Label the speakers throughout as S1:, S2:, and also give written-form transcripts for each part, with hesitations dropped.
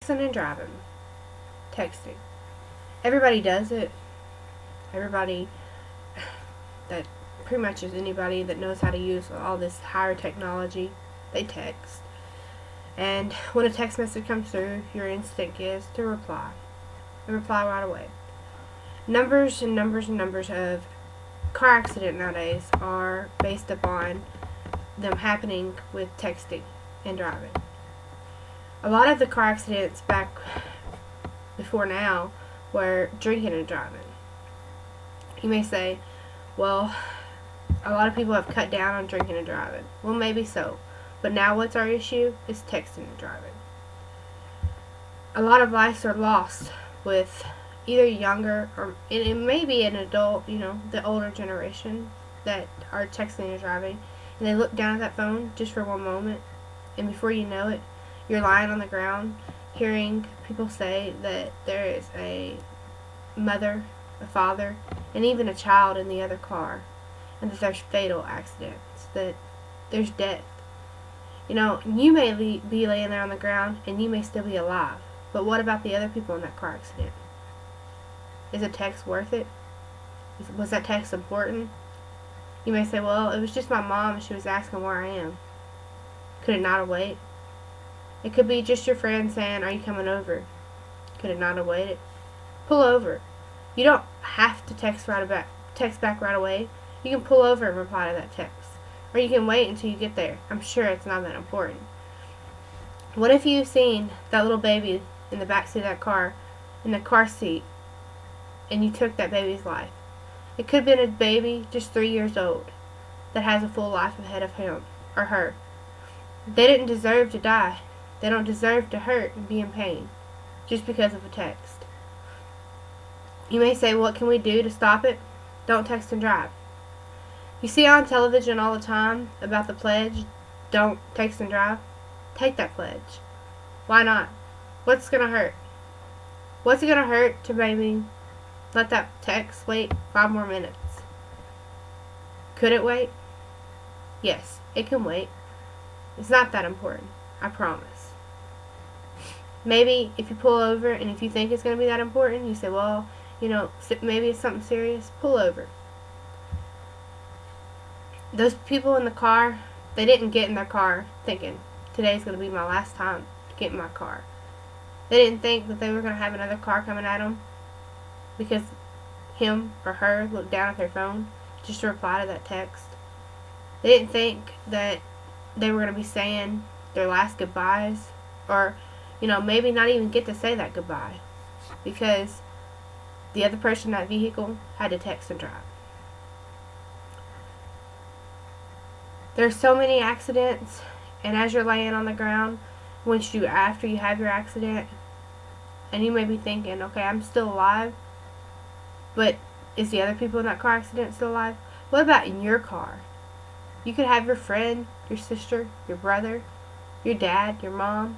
S1: Texting and driving. Texting. Everybody does it. Everybody that pretty much is anybody that knows how to use all this higher technology, they text. And when a text message comes through, your instinct is to reply. And reply right away. Numbers and numbers and numbers of car accidents nowadays are based upon them happening with texting and driving. A lot of the car accidents back before now were drinking and driving. You may say, well, a lot of people have cut down on drinking and driving. Well, maybe so. But now what's our issue is texting and driving. A lot of lives are lost with either younger or it may be an adult, the older generation that are texting and driving, and they look down at that phone just for one moment, and before you know it, you're lying on the ground hearing people say that there is a mother, a father, and even a child in the other car, and that there's fatal accidents, that there's death. You may be laying there on the ground and you may still be alive, but what about the other people in that car accident? Is a text worth it? Was that text important? You may say, well, it was just my mom and she was asking where I am. Could it not have waited? It could be just your friend saying, are you coming over? Could it not have waited? Pull over. You don't have to text back right away. You can pull over and reply to that text. Or you can wait until you get there. I'm sure it's not that important. What if you've seen that little baby in the backseat of that car, in the car seat, and you took that baby's life? It could have been a baby just 3 years old that has a full life ahead of him or her. They didn't deserve to die. They don't deserve to hurt and be in pain just because of a text. You may say, what can we do to stop it? Don't text and drive. You see on television all the time about the pledge, don't text and drive. Take that pledge. Why not? What's going to hurt? What's it going to hurt to maybe let that text wait 5 more minutes? Could it wait? Yes, it can wait. It's not that important. I promise. Maybe if you pull over and if you think it's going to be that important, you say, well, maybe it's something serious. Pull over. Those people in the car, they didn't get in their car thinking, today's going to be my last time to get in my car. They didn't think that they were going to have another car coming at them because him or her looked down at their phone just to reply to that text. They didn't think that they were going to be saying their last goodbyes or, maybe not even get to say that goodbye because the other person in that vehicle had to text and drive. There's so many accidents, and as you're laying on the ground, after you have your accident, and you may be thinking, okay, I'm still alive, but is the other people in that car accident still alive? What about in your car? You could have your friend, your sister, your brother, your dad, your mom.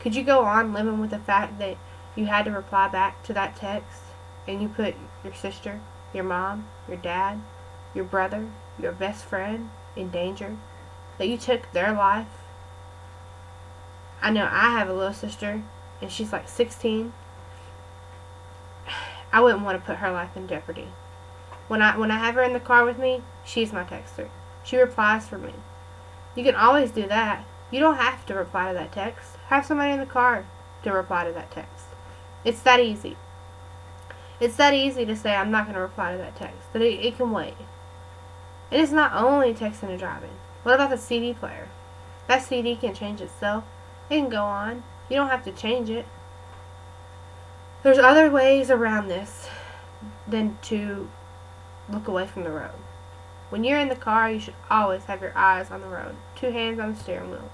S1: Could you go on living with the fact that you had to reply back to that text, and you put your sister, your mom, your dad, your brother, your best friend in danger, that you took their life? I know I have a little sister and she's like 16. I wouldn't want to put her life in jeopardy. When I have her in the car with me, she's my texter. She replies for me. You can always do that. You don't have to reply to that text. Have somebody in the car to reply to that text. It's that easy. It's that easy to say I'm not going to reply to that text. That it can wait. And it's not only texting and driving. What about the CD player? That CD can change itself. It can go on. You don't have to change it. There's other ways around this than to look away from the road. When you're in the car, you should always have your eyes on the road. 2 hands on the steering wheel.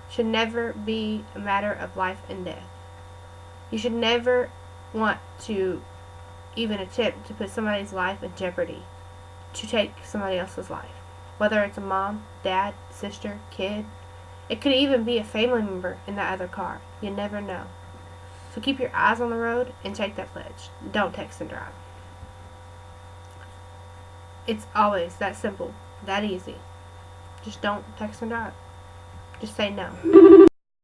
S1: Should never be a matter of life and death. You should never want to even attempt to put somebody's life in jeopardy to take somebody else's life. Whether it's a mom, dad, sister, kid. It could even be a family member in that other car. You never know. So keep your eyes on the road and take that pledge. Don't text and drive. It's always that simple, that easy. Just don't text and drive. Just say no.